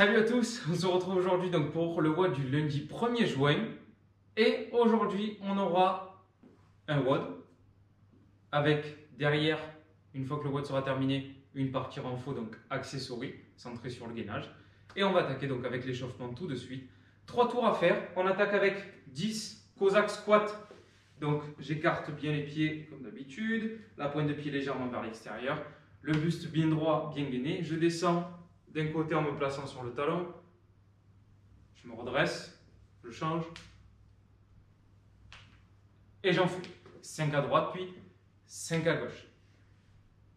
Salut à tous, on se retrouve aujourd'hui donc pour le WOD du lundi 1er juin. Et aujourd'hui, on aura un WOD avec derrière, une fois que le WOD sera terminé, une partie renfo, donc accessory, centrée sur le gainage. Et on va attaquer donc avec l'échauffement tout de suite. 3 tours à faire. On attaque avec 10 Cossack squats. Donc j'écarte bien les pieds comme d'habitude, la pointe de pied légèrement vers l'extérieur, le buste bien droit, bien gainé. Je descends d'un côté en me plaçant sur le talon, je me redresse, je change et j'en fais 5 à droite puis 5 à gauche.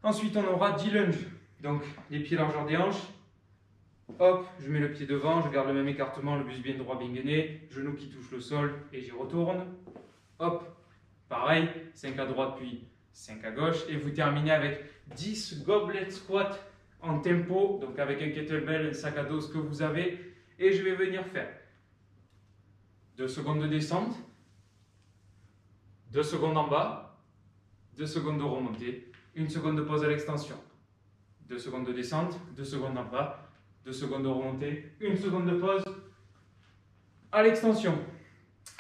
Ensuite on aura 10 lunges, donc les pieds largeur des hanches, hop, je mets le pied devant, je garde le même écartement, le buste bien droit, bien gainé, genou qui touche le sol et j'y retourne, hop, pareil, 5 à droite puis 5 à gauche et vous terminez avec 10 goblet squats en tempo, donc avec un kettlebell, un sac à dos, ce que vous avez, et je vais venir faire 2 secondes de descente, 2 secondes en bas, 2 secondes de remontée, 1 seconde de pause à l'extension, 2 secondes de descente, 2 secondes en bas, 2 secondes de remontée, 1 seconde de pause à l'extension.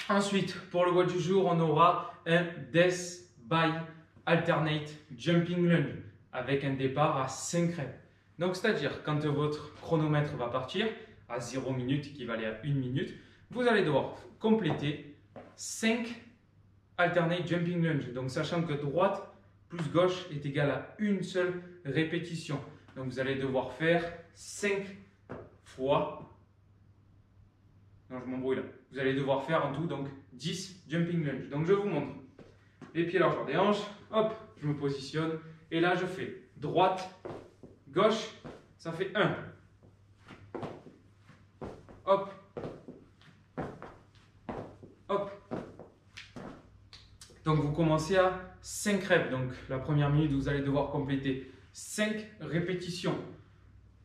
Ensuite, pour le WOD du jour, on aura un Death by Alternate Jumping Lunge avec un départ à 5 reps. Donc, c'est-à-dire, quand votre chronomètre va partir à 0 minute, qui va aller à 1 minute, vous allez devoir compléter 5 alternate jumping lunge. Donc, sachant que droite plus gauche est égal à une seule répétition. Donc, vous allez devoir faire 5 fois. Non, je m'embrouille là. Vous allez devoir faire en tout donc 10 jumping lunge. Donc, je vous montre. Les pieds largeur des hanches. Hop, je me positionne. Et là, je fais droite, gauche, ça fait 1. Hop. Hop. Donc vous commencez à 5 reps. Donc la première minute, vous allez devoir compléter 5 répétitions.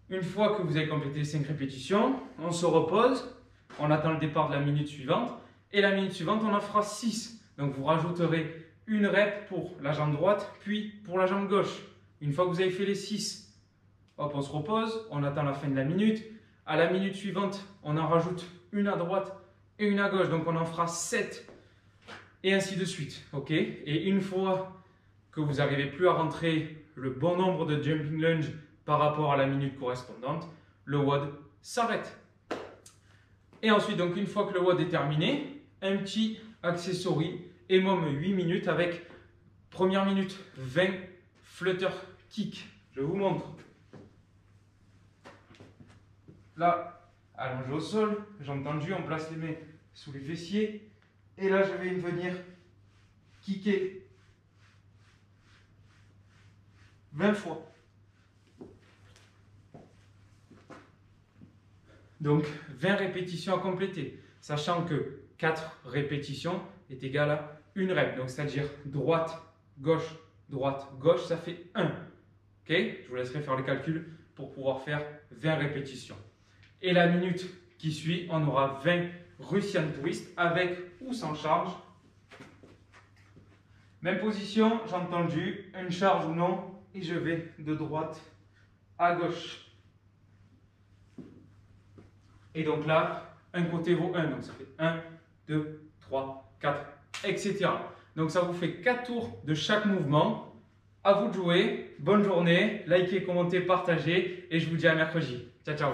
Une fois que vous avez complété 5 répétitions, on se repose, on attend le départ de la minute suivante. Et la minute suivante, on en fera 6. Donc vous rajouterez une rep pour la jambe droite, puis pour la jambe gauche. Une fois que vous avez fait les 6, hop, on se repose, on attend la fin de la minute. À la minute suivante, on en rajoute une à droite et une à gauche. Donc, on en fera 7 et ainsi de suite. Ok. Et une fois que vous n'arrivez plus à rentrer le bon nombre de jumping lunge par rapport à la minute correspondante, le WOD s'arrête. Et ensuite, donc, une fois que le WOD est terminé, un petit accessory EMOM 8 minutes avec première minute 20 flutter kick. Je vous montre. Là, allongé au sol, jambes tendues, on place les mains sous les fessiers. Et là, je vais venir kicker 20 fois. Donc, 20 répétitions à compléter, sachant que 4 répétitions est égal à une rep. Donc, c'est-à-dire droite, gauche, ça fait 1. Ok? Je vous laisserai faire le calcul pour pouvoir faire 20 répétitions. Et la minute qui suit, on aura 20 Russian twist avec ou sans charge. Même position, jambes tendues, une charge ou non, et je vais de droite à gauche. Et donc là, un côté vaut 1, donc ça fait 1, 2, 3, 4, etc. Donc ça vous fait 4 tours de chaque mouvement. À vous de jouer, bonne journée, likez, commentez, partagez, et je vous dis à mercredi. Ciao, ciao.